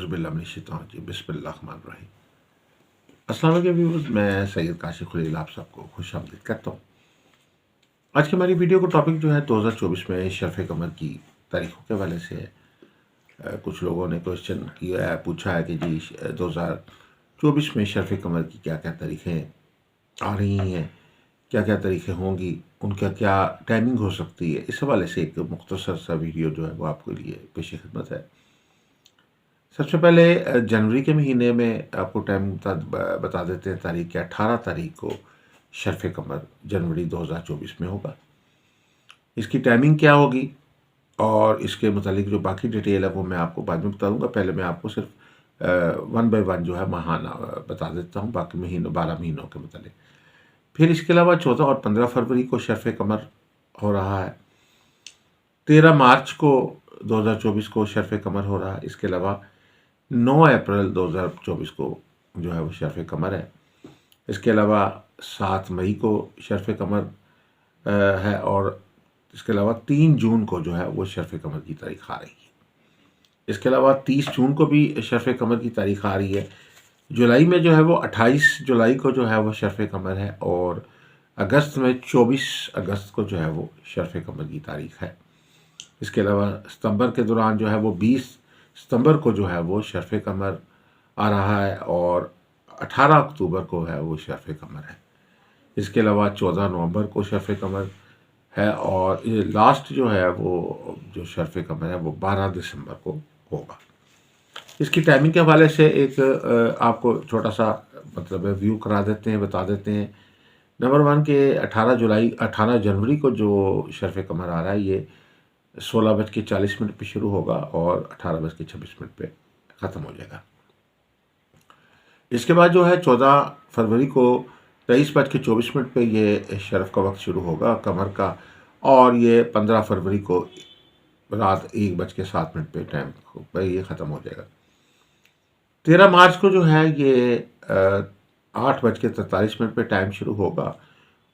औज़ुबिल्लाहिमिनश्शैतानिर्रजीम बिस्मिल्लाहिर्रहमानिर्रहीम। अस्सलाम वालेकुम व्यूअर्स, मैं सैयद काशिफ खलील आप सबको खुशामदीद करता हूँ। आज की हमारी वीडियो का टॉपिक जो है 2024 में शरफ़ कमर की तारीखों के हवाले से है। कुछ लोगों ने क्वेश्चन किया है, पूछा है कि जी 2024 में शरफ़ कमर की क्या क्या तारीखें आ रही हैं, क्या क्या तारीखें होंगी, उनका क्या टाइमिंग हो सकती है। इस हवाले से एक मुख्तसर सा वीडियो जो है वो आपके लिए पेश खिदमत है। सबसे पहले जनवरी के महीने में आपको टाइम बता देते हैं। तारीख क्या, 18 तारीख को शरफ़ कमर जनवरी 2024 में होगा। इसकी टाइमिंग क्या होगी और इसके मुतालिक जो बाकी डिटेल है वो मैं आपको बाद में बता दूंगा। पहले मैं आपको सिर्फ वन बाय वन जो है माहाना बता देता हूँ, बाकी महीनों 12 महीनों के मुतालिक। फिर इसके अलावा 14 और 15 फरवरी को शरफ़ कमर हो रहा है। 13 मार्च को 2024 को शरफ़ कमर हो रहा है। इसके अलावा 9 अप्रैल 2024 को जो है वो शरफ़ कमर है। इसके अलावा 7 मई को शरफ़ कमर है और इसके अलावा 3 जून को जो है वो शरफ़ कमर की तारीख आ रही है। इसके अलावा 30 जून को भी शरफ़ कमर की तारीख आ रही है। जुलाई में जो है वो 28 जुलाई को जो है वो शरफ़ कमर है और अगस्त में 24 अगस्त को जो है वो शरफ़ कमर की तारीख है। इसके अलावा सितंबर के दौरान जो है वो 20 सितंबर को जो है वो शरफ़ कमर आ रहा है और 18 अक्टूबर को है वो शरफ़ कमर है। इसके अलावा 14 नवंबर को शरफ़ कमर है और ये लास्ट जो है वो जो शरफ़ कमर है वो 12 दिसंबर को होगा। इसकी टाइमिंग के हवाले से एक आपको छोटा सा मतलब व्यू करा देते हैं, बता देते हैं। नंबर 1 के 18 जनवरी को जो शरफ़ कमर आ रहा है ये 16:40 पे शुरू होगा और 18:26 पे ख़त्म हो जाएगा। इसके बाद जो है 14 फरवरी को 23:24 पे ये शरफ़ का वक्त शुरू होगा कमर का और ये 15 फरवरी को रात 1:07 पे टाइम पे ये ख़त्म हो जाएगा। 13 मार्च को जो है ये 8:43 पे टाइम शुरू होगा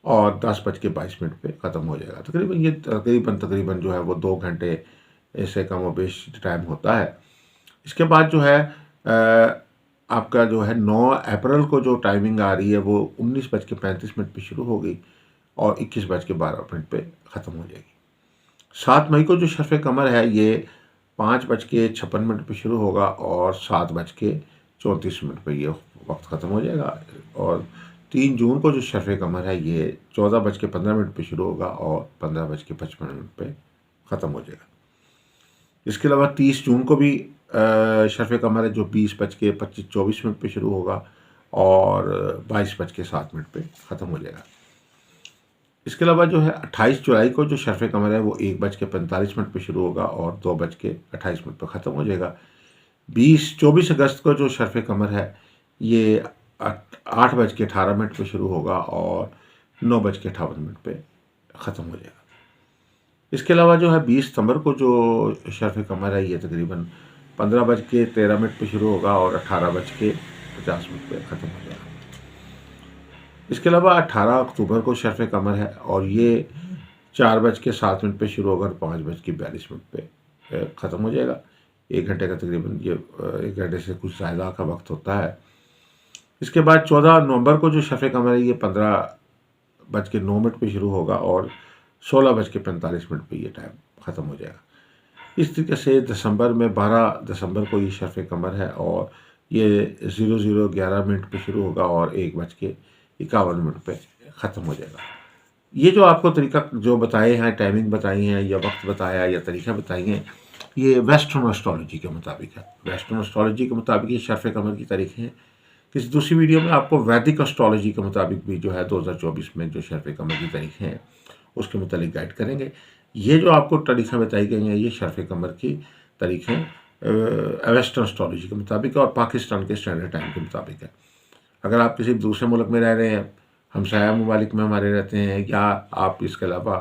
और 10:22 पे ख़त्म हो जाएगा। तकरीबन जो है वो 2 घंटे इससे कम व बेश टाइम होता है। इसके बाद जो है आपका जो है 9 अप्रैल को जो टाइमिंग आ रही है वो 19:35 पे शुरू होगी और 21:12 पे ख़त्म हो जाएगी। 7 मई को जो शरफ़ कमर है ये 5:56 पे शुरू होगा और 7:34 पे ये वक्त ख़त्म हो जाएगा और 3 जून को जो शरफ़ कमर है ये 14:15 पे शुरू होगा और 15:55 पे ख़त्म हो जाएगा। इसके अलावा 30 जून को भी शरफ़ कमर है जो 20:25 पे शुरू होगा और 22:07 पे ख़त्म हो जाएगा। इसके अलावा जो है 28 जुलाई को जो शरफ़ कमर है वो 1:45 पे शुरू होगा और 2:28 पे ख़त्म हो जाएगा। 24 अगस्त को जो शरफ़ कमर है ये 8:18 पे शुरू होगा और 9:58 पे ख़त्म हो जाएगा। इसके अलावा जो है 20 सितंबर को जो शरफ़ कमर है ये तकरीबन 15:13 पे शुरू होगा और 18:50 पे ख़त्म हो जाएगा। इसके अलावा 18 अक्टूबर को शरफ़ कमर है और ये 4:07 पे शुरू होगा और 5:42 पे ख़त्म हो जाएगा। 1 घंटे का तकरीबन ये 1 घंटे से कुछ ज़्यादा का वक्त होता है। इसके बाद 14 नवंबर को जो शरफ़ कमर है ये 15:09 पे शुरू होगा और 16:45 पे ये टाइम ख़त्म हो जाएगा। इस तरीके से दिसंबर में 12 दिसंबर को ये शरफ़ कमर है और ये 00:11 पे शुरू होगा और 1:51 पे ख़त्म हो जाएगा। ये जो आपको तरीका जो बताए हैं, टाइमिंग बताई हैं या वक्त बताया या तरीका बताई हैं, ये वेस्टर्न एस्ट्रोलॉजी के मुताबिक है। वेस्टर्न एस्ट्रोलॉजी के मुताबिक ये शरफ़ कमर की तारीखें हैं। किसी दूसरी वीडियो में आपको वैदिक एस्ट्रोलॉजी के मुताबिक भी जो है 2024 में जो शरफ़ कमर की तारीखें हैं उसके मुताबिक गाइड करेंगे। ये जो आपको तारीखें बताई गई हैं ये शरफ़ कमर की तारीखें वेस्टर्न एस्ट्रोलॉजी के मुताबिक और पाकिस्तान के स्टैंडर्ड टाइम के मुताबिक है। अगर आप किसी दूसरे मुल्क में रह रहे हैं, हमसाया ममालिक में हमारे रहते हैं या आप इसके अलावा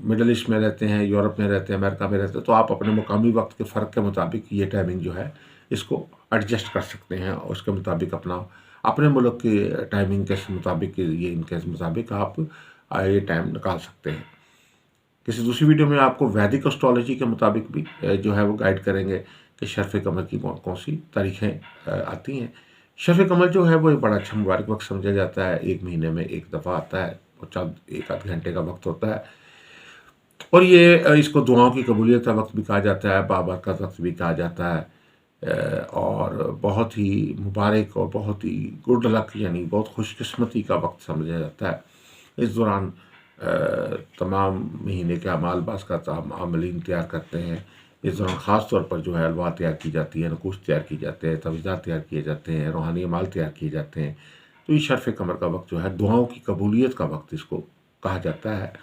मिडल ईस्ट में रहते हैं, यूरोप में रहते हैं, अमेरिका में रहते हैं, तो आप अपने मुकामी वक्त के फ़र्क के मुताबिक ये टाइमिंग जो है इसको एडजस्ट कर सकते हैं और उसके मुताबिक अपने मुल्क की टाइमिंग के मुताबिक ये इनके मुताबिक आप ये टाइम निकाल सकते हैं। किसी दूसरी वीडियो में आपको वैदिक एस्ट्रोलॉजी के मुताबिक भी जो है वो गाइड करेंगे कि शर्फ़ कमर की कौन कौन सी तारीखें आती हैं। शर्फ़ कमर जो है वो एक बड़ा अच्छा मुबारक वक्त समझा जाता है। 1 महीने में 1 दफ़ा आता है और चंद 1 आध घंटे का वक्त होता है और ये इसको दुआओं की कबूलियत का वक्त भी कहा जाता है, बाबरकत वक्त भी कहा जाता है। और बहुत ही मुबारक और बहुत ही गुड लक यानी बहुत खुशकिस्मती का वक्त समझा जाता है। इस दौरान तमाम महीने के अमाल बाज़ का आमलीन तैयार करते हैं। इस दौरान ख़ास तौर पर जो है अलवा तैयार की जाती है, नकूश तैयार की जाते हैं, तवीज़ात तैयार किए जाते हैं, रूहानी अमाल तैयार किए जाते हैं। तो ये शर्फ़ कमर का वक्त जो है दुआओं की कबूलियत का वक्त इसको कहा जाता है,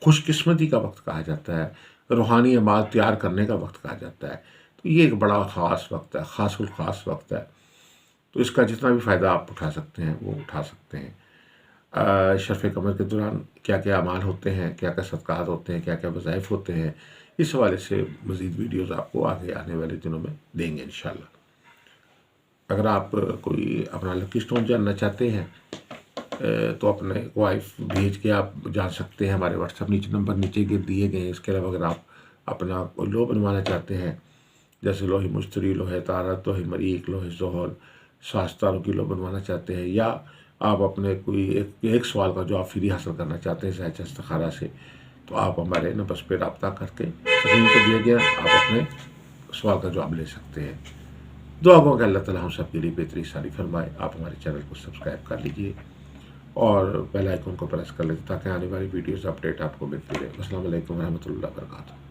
खुशकिस्मती का वक्त कहा जाता है, रूहानी अमाल तैयार करने का वक्त कहा जाता है। तो ये एक बड़ा ख़ास वक्त है, ख़ासुल ख़ास वक्त है। तो इसका जितना भी फ़ायदा आप उठा सकते हैं, वो उठा सकते हैं। शर्फ़ कमर के दौरान क्या-क्या अमाल होते हैं, क्या-क्या सदक़ात होते हैं, क्या-क्या वज़ाइफ होते हैं, इस हवाले से मज़ीद वीडियोज़ आपको आगे आने वाले दिनों में देंगे इंशाअल्लाह। अगर आप कोई अपना लकी स्टोन जानना चाहते हैं तो अपने वाइफ भेज के आप जान सकते हैं। हमारे व्हाट्सएप नंबर नीचे के दिए गए हैं। इसके अलावा अगर आप अपना कोई लो बनवाना चाहते हैं, जैसे लोहे मुश्तरी, लोहे तारत, लोहे मरीक, लोहे ज़ोहर, सास्तारों की लो बनवाना चाहते हैं, या आप अपने कोई एक सवाल का जवाब फ्री हासिल करना चाहते हैं सहज इस्तिखारा से, तो आप हमारे नंबर पे रब्ता करके स्क्रीन पर दिया गया आप अपने सवाल का जवाब ले सकते हैं। दुआ गो कि अल्लाह ताला हम सब के लिए बेहतरी सारी फरमाए। आप हमारे चैनल को सब्सक्राइब कर लीजिए और बेल आइकन को प्रेस कर लीजिए ताकि आने वाली वीडियोज़ अपडेट आपको मिलती रहे। अस्सलाम वालेकुम रहमतुल्लाहि व बरकातहू।